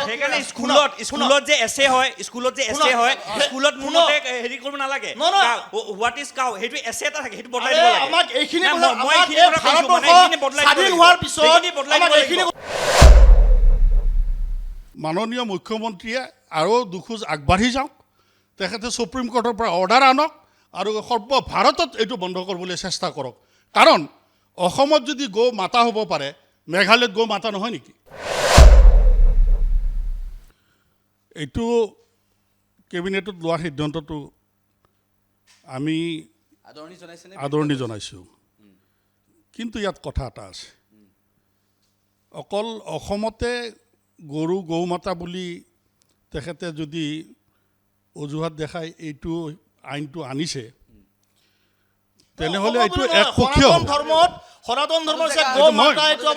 সেইকাৰণে স্কুলত যে এছে হয় স্কুলত মোৰ মতে হেৰি কৰিব নালাগে হোৱাট ইজ কাউ সেইটো এছে এটা থাকে সেইটো বদলাই দিব লাগে আমাক এইখিনি মই এইখিনি কথা কৈছো মানে এইখিনি বদলাই স্বাধীন হোৱাৰ পিছত আমাক এইখিনি মাননীয় মুখ্যমন্ত্ৰীয়ে আৰু দুখোজ আগবাঢ়ি যাওক তেখেতে সুপ্ৰিম কোৰ্টৰ পৰা অৰ্ডাৰ আনক আৰু সৰ্বভাৰতত এইটো বন্ধ কৰিবলৈ চেষ্টা কৰক কাৰণ অসমত যদি গো মাতা হ'ব পাৰে মেঘালয়ত গো মাতা নহয় নেকি এইটো কেবিনেটত লোৱা সিদ্ধান্তটো আমি আদৰণি জনাইছোঁ কিন্তু ইয়াত কথা এটা আছে অকল অসমতে গৰু গৌ মাতা বুলি তেখেতে যদি অজুহাত দেখাই এইটো আইনটো আনিছে তেনেহ'লে এইটো একপক্ষীয় সনাতন ধৰ্মৰ যে গো মাতা এইটো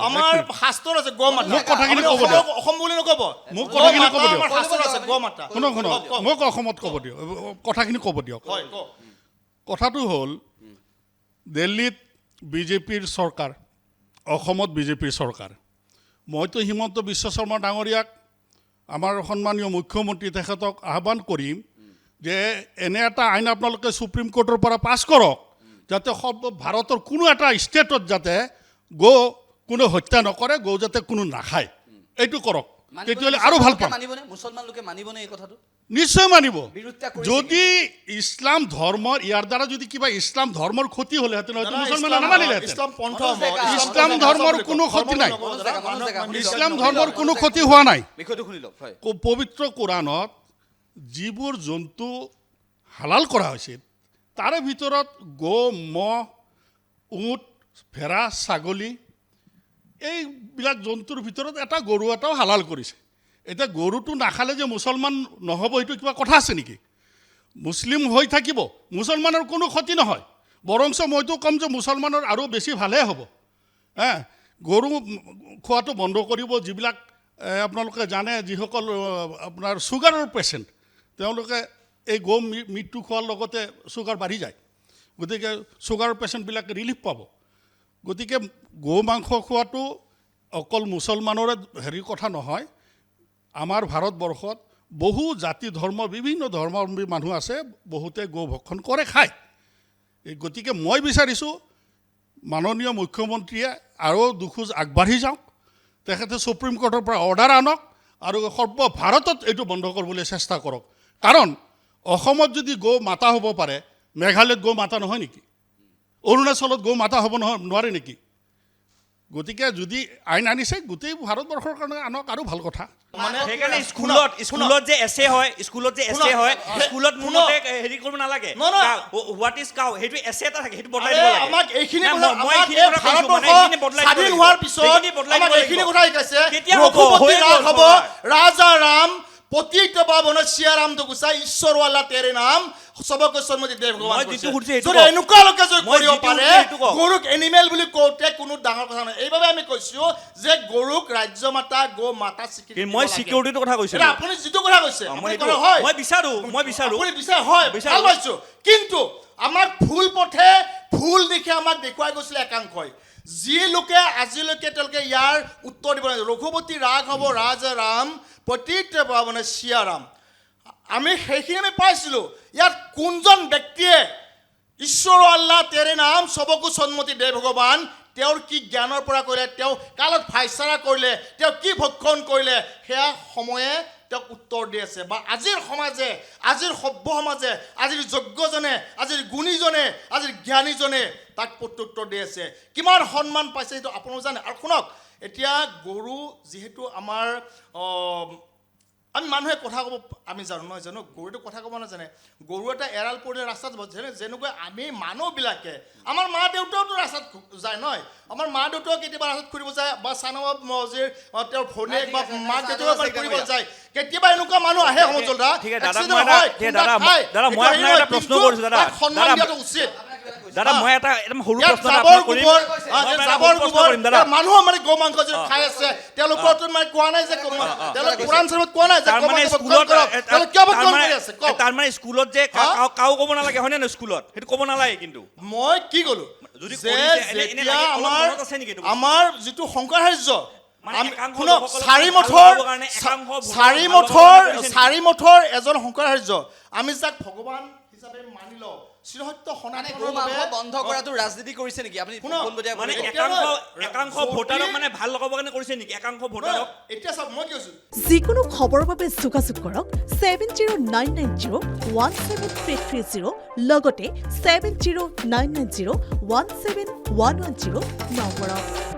আমাৰ শাস্ত্ৰৰ আছে গো মাতা মোক কথাখিনি ক'ব দিয়ক অসম বুলি নক'ব মোক কথাখিনি ক'ব দিয়ক আমাৰ শাস্ত্ৰৰ আছে গো মাতা শুনক মোক অসমত ক'ব দিয়ক কথাখিনি ক'ব দিয়ক কথাটো হ'ল দিল্লীত বিজেপিৰ চৰকাৰ অসমত বিজেপিৰ চৰকাৰ মইতো হিমন্ত বিশ্ব শৰ্মা ডাঙৰীয়াক আমাৰ সন্মানীয় মুখ্যমন্ত্ৰী তেখেতক আহ্বান কৰিম যে এনে এটা আইন আপোনালোকে সুপ্ৰিম কোৰ্টৰ পৰা পাছ কৰক যাতে ভাৰতৰ কোনো এটা ষ্টেটত যাতে গো কোনো হত্যা নকৰে গো যাতে কোনো নাখায় এইটো কৰক তেতিয়াহ'লে আৰু ভাল পাম মুছলমান লোকে মানিবনে এই কথাটো নিশ্চয় মানিব যদি ইছলাম ধৰ্মৰ ইয়াৰ দ্বাৰা যদি কিবা ইছলাম ধৰ্মৰ ক্ষতি হ'লেহেঁতেন হয়তো মুছলমানে নামানিলেহেঁতেন ইছলাম ধৰ্মৰ কোনো ক্ষতি নাই ইছলাম ধৰ্মৰ কোনো ক্ষতি হোৱা নাই পবিত্ৰ কোৰাণত যিবোৰ জন্তু হালাল কৰা হৈছে তাৰে ভিতৰত গো মহ উট ভেড়া ছাগলী এইবিলাক জন্তুৰ ভিতৰত এটা গৰু এটাও হালাল কৰিছে এতিয়া গৰুটো নাখালে যে মুছলমান নহ'ব সেইটো কিবা কথা আছে নেকি মুছলিম হৈ থাকিব মুছলমানৰ কোনো ক্ষতি নহয় বৰঞ্চ মইতো ক'ম যে মুছলমানৰ আৰু বেছি ভালহে হ'ব গৰু খোৱাটো বন্ধ কৰিব যিবিলাক আপোনালোকে জানে যিসকল আপোনাৰ ছুগাৰৰ পেচেণ্ট তেওঁলোকে এই গো মিটটো খোৱাৰ লগতে ছুগাৰ বাঢ়ি যায় গতিকে ছুগাৰৰ পেচেণ্টবিলাকে ৰিলিফ পাব গতিকে গো মাংস খোৱাটো অকল মুছলমানৰে হেৰি কথা নহয় আমাৰ ভাৰতবৰ্ষত বহু জাতি ধৰ্ম বিভিন্ন ধৰ্মাৱলম্বী মানুহ আছে বহুতে গো ভক্ষণ কৰে খায় গতিকে মই বিচাৰিছোঁ মাননীয় মুখ্যমন্ত্ৰীয়ে আৰু দুখোজ আগবাঢ়ি যাওক তেখেতে সুপ্ৰিম কোৰ্টৰ পৰা অৰ্ডাৰ আনক আৰু সৰ্বভাৰতত এইটো বন্ধ কৰিবলৈ চেষ্টা কৰক কাৰণ অসমত যদি গো মাতা হ'ব পাৰে মেঘালয়ত গো মাতা নহয় নেকি অৰুণাচলত গো মাতা হ'ব নোৱাৰে নেকি গতিকে যদি আইন আনিছে গোটেই ভাৰতবৰ্ষৰ কাৰণে আনক আৰু ভাল কথা সেইকাৰণে স্কুলত যে এছে হয় স্কুলত মোৰ মতে হেৰি কৰিব নালাগে হোৱাট ইজ কাউ সেইটো এছে এটা থাকে সেইটো বদলাই দিব লাগে আমাক এইখিনি মই এইখিনি কথা কৈছো মানে এইখিনি বদলাই স্বাধীন হোৱাৰ পিছত আমাক এইখিনি কথা শিকাইছে কেতিয়া ৰঘুপতি ৰাঘ হ'ব ৰাজা ৰাম পতিত পাৱন সিয়া ৰাম তো গুচাই ঈশ্বৰৱালা তেৰে নাম সবকে সন্মতি দে ভগৱান যদি এনেকুৱা লোকে যদি কৰিব পাৰে গৰুক এনিমেল বুলি কওঁতে কোনো ডাঙৰ কথা নহয় এইবাবে আমি কৈছোঁ যে গৰুক ৰাজ্য মাতা গো মাতা স্বীকৃতি মই সিকিউৰিটিৰ কথা কৈছোঁ আপুনি যিটো কথা কৈছে মই বিচাৰো আপুনি বিচাৰ হয় ভাল পাইছোঁ কিন্তু আমাক ভুল পথে ভুল দিশে আমাক দেখুৱাই গৈছিলে একাংশই যি লোকে আজিলৈকে তেওঁলোকে ইয়াৰ উত্তৰ দিব লাগে ৰঘুপতি ৰাঘ হ'ব ৰাজা ৰাম পতিত পাৱন সিয়া ৰাম আমি সেইখিনি আমি পাইছিলোঁ ইয়াত কোনজন ব্যক্তিয়ে ঈশ্বৰ আল্লাহ তেৰে নাম সবকো সন্মতি দে ভগৱান তেওঁৰ কি জ্ঞানৰ পৰা কৰিলে তেওঁ কালত ফাইচাৰা কৰিলে তেওঁ কি ভক্ষণ কৰিলে সেয়া সময়ে তেওঁক উত্তৰ দি আছে বা আজিৰ সমাজে আজিৰ সভ্য সমাজে আজিৰ যোগ্যজনে আজিৰ গুণীজনে আজিৰ জ্ঞানীজনে তাক প্ৰত্যুত্তৰ দি আছে কিমান সন্মান পাইছে সেইটো আপোনালোকে জানে আৰু শুনক এতিয়া গৰু যিহেতু আমাৰ আমি মানুহে কথা ক'ব আমি জানো নহয় জানো গৰুটো কথা ক'ব নাজানে গৰু এটা এৰাল পৰিলে ৰাস্তাত যেনেকৈ আমি মানুহবিলাকে আমাৰ মা দেউতাওতো ৰাস্তাত যায় নহয় আমাৰ মা দেউতাও কেতিয়াবা ৰাস্তাত ফুৰিব যায় বা চানবাব মজিৰ তেওঁৰ ভনীয়েক বা মাক দেউতাও ফুৰিব যায় কেতিয়াবা এনেকুৱা মানুহ আহে সমজল দাদা মই আপোনাক এটা প্ৰশ্ন কৰিছোঁ সন্মান দিয়াটো উচিত দাদা মই এটা একদম সৰু প্ৰশ্ন কৰিম দাদা মানুহ মানে গো মাংস যে খাই আছে তেওঁলোকৰতো মানে কোৱা নাই যে তেওঁলোকে কোৰাণ চৰবত কোৱা নাই যে তাৰ মানে স্কুলত যে কাও ক'ব নালাগে হয়নে নহয় স্কুলত সেইটো ক'ব নালাগে কিন্তু মই কি ক'লো যে আমাৰ যিটো শংকৰাচাৰ্য চাৰি মঠৰ এজন শংকৰাচাৰ্য আমি যাক ভগৱান হিচাপে মানি লওঁ শ্ৰীসত্য সনাতনৰ বাবে বন্ধ কৰাটো ৰাজনীতি কৰিছে নেকি আপুনি মানে একাংশ ভোটাৰক মানে ভাল লগাবৰ কাৰণে কৰিছে নেকি একাংশ ভোটাৰক এতিয়া চাওক মই কি কৈছো যিকোনো খবৰৰ বাবে যোগাযোগ কৰক 7099017330 লগতে 7099017110 নম্বৰত